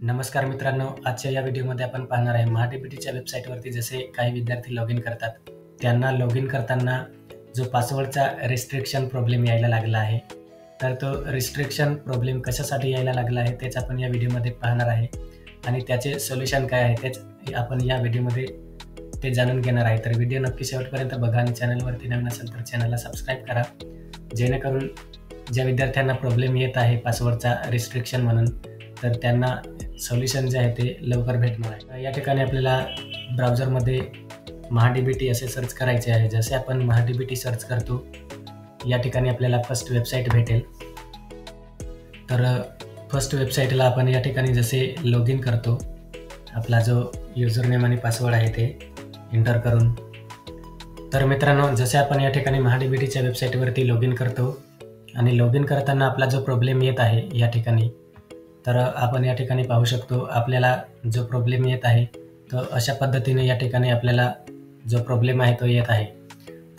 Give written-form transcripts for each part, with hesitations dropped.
नमस्कार मित्रांनो, आजच्या या व्हिडिओमध्ये आपण पाहणार आहे महाडीबीटीच्या वेबसाईटवरती जसे काही विद्यार्थी लॉग इन करतात, त्यांना लॉग इन करताना जो पासवर्डचा रिस्ट्रिक्शन प्रॉब्लेम यायला लागला आहे, तर तो रिस्ट्रिक्शन प्रॉब्लेम कशासाठी यायला लागला आहे तेच आपण या व्हिडिओमध्ये पाहणार आहे आणि त्याचे सोल्युशन काय आहे तेच आपण या व्हिडिओमध्ये ते जाणून घेणार आहे। तर व्हिडिओ नक्की शेवटपर्यंत बघा आणि चॅनलवरती नवीन असेल तर चॅनलला सबस्क्राईब करा, जेणेकरून ज्या विद्यार्थ्यांना प्रॉब्लेम येत आहे पासवर्डचा रिस्ट्रिक्शन म्हणून, तर त्यांना सोल्युशन जे आहे ते लवकर भेटणार आहे। या ठिकाणी आपल्याला ब्राउझरमध्ये महाडीबीटी असे सर्च करायचे आहे। जसे आपण महाडीबीटी सर्च करतो, या ठिकाणी आपल्याला फर्स्ट वेबसाईट भेटेल। तर फर्स्ट वेबसाईटला आपण या ठिकाणी जसे लॉग इन करतो, आपला जो यूजर नेम आणि पासवर्ड आहे ते एंटर करून, तर मित्रांनो जसे आपण या ठिकाणी महाडीबीटीच्या वेबसाईटवरती लॉग इन करतो आणि लॉग इन करताना आपला जो प्रॉब्लेम येत आहे या ठिकाणी, तर आपण या ठिकाणी पाहू शकतो आपल्याला जो प्रॉब्लेम येत आहे तो अशा पद्धतीने या ठिकाणी आपल्याला जो प्रॉब्लेम आहे तो येत आहे।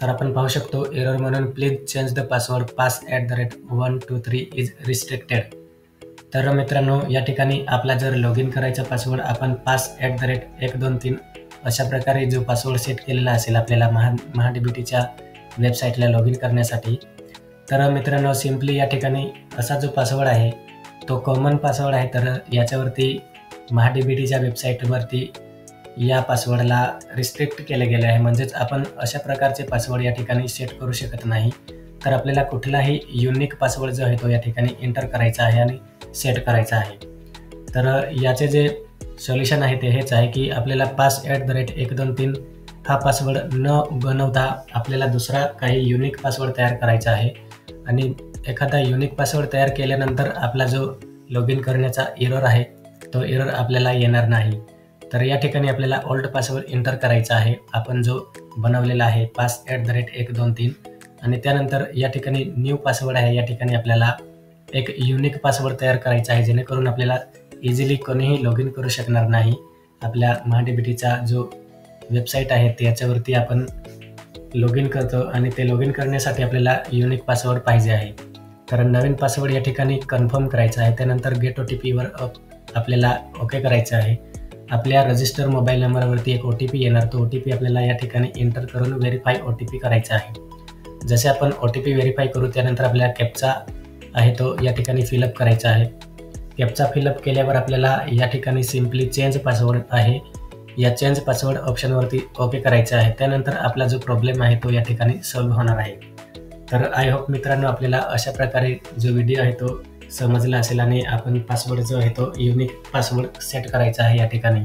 तर आपण पाहू शकतो एरर म्हणून please change the password pass@123 is restricted. तर मित्रांनो या ठिकाणी आपला जर लॉग इन करायचा पासवर्ड आपण pass@123 अशा प्रकारे जो पासवर्ड सेट केलेला असेल आपल्याला महाडीबीटीच्या वेबसाईटला लॉग इन करण्यासाठी, तर मित्रांनो सिम्पली या ठिकाणी असा जो पासवर्ड आहे तो कॉमन पासवर्ड आहे। तर याच्यावरती महाडीबीटीच्या वेबसाईटवरती या पासवर्डला रिस्ट्रिक्ट केले गेले आहे, म्हणजेच आपण अशा प्रकारचे पासवर्ड या ठिकाणी सेट करू शकत नाही। तर आपल्याला कुठलाही युनिक पासवर्ड जो आहे तो या ठिकाणी एंटर करायचा आहे आणि सेट करायचा आहे। तर याचे जे सोल्युशन आहे ते हेच आहे की आपल्याला pass@123 हा पासवर्ड न बनवता आपल्याला दुसरा काही युनिक पासवर्ड तयार करायचा आहे आणि एखादा युनिक पासवर्ड तयार केल्यानंतर आपला जो लॉग इन करण्याचा एरर आहे तो एरर आपल्याला येणार नाही। तर या ठिकाणी आपल्याला ओल्ड पासवर्ड एंटर करायचा आहे, आपण जो बनवलेला आहे pass@123, आणि त्यानंतर या ठिकाणी न्यू पासवर्ड आहे, या ठिकाणी आपल्याला एक युनिक पासवर्ड तयार करायचा आहे, जेणेकरून आपल्याला इझिली कोणीही लॉग इन करू शकणार नाही। आपल्या महाडीबीटीचा जो वेबसाईट आहे त्याच्यावरती आपण लॉग इन करतो आणि ते लॉग इन करण्यासाठी आपल्याला युनिक पासवर्ड पाहिजे आहे। तर नवीन पासवर्ड या ठिकाणी कन्फर्म करायचा आहे, त्यानंतर गेट OTPवर आपल्याला ओके करायचं आहे। आपल्या रजिस्टर मोबाईल नंबरवरती एक OTP येणार, तो OTP आपल्याला या ठिकाणी एंटर करून व्हेरीफाय OTP करायचा आहे। जसे आपण OTP व्हेरीफाय करू त्यानंतर आपल्याला कॅप्चा आहे तो या ठिकाणी फिलअप करायचा आहे। कॅप्चा फिलअप केल्यावर आपल्याला या ठिकाणी सिम्पली चेंज पासवर्ड आहे, या चेंज पासवर्ड ऑप्शनवरती ओके करायचं आहे। त्यानंतर आपला जो प्रॉब्लेम आहे तो या ठिकाणी सॉल्व्ह होणार आहे। तर आय होप मित्रांनो आपल्याला अशा प्रकारे जो व्हिडिओ आहे तो समजला असेल आणि आपण पासवर्ड जो आहे तो युनिक पासवर्ड सेट करायचा आहे या ठिकाणी।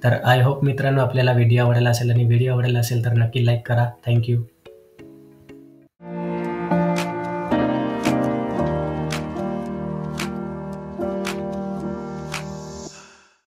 तर आय होप मित्रांनो आपल्याला व्हिडिओ आवडला असेल आणि व्हिडिओ आवडला असेल तर नक्की लाईक करा। थँक्यू।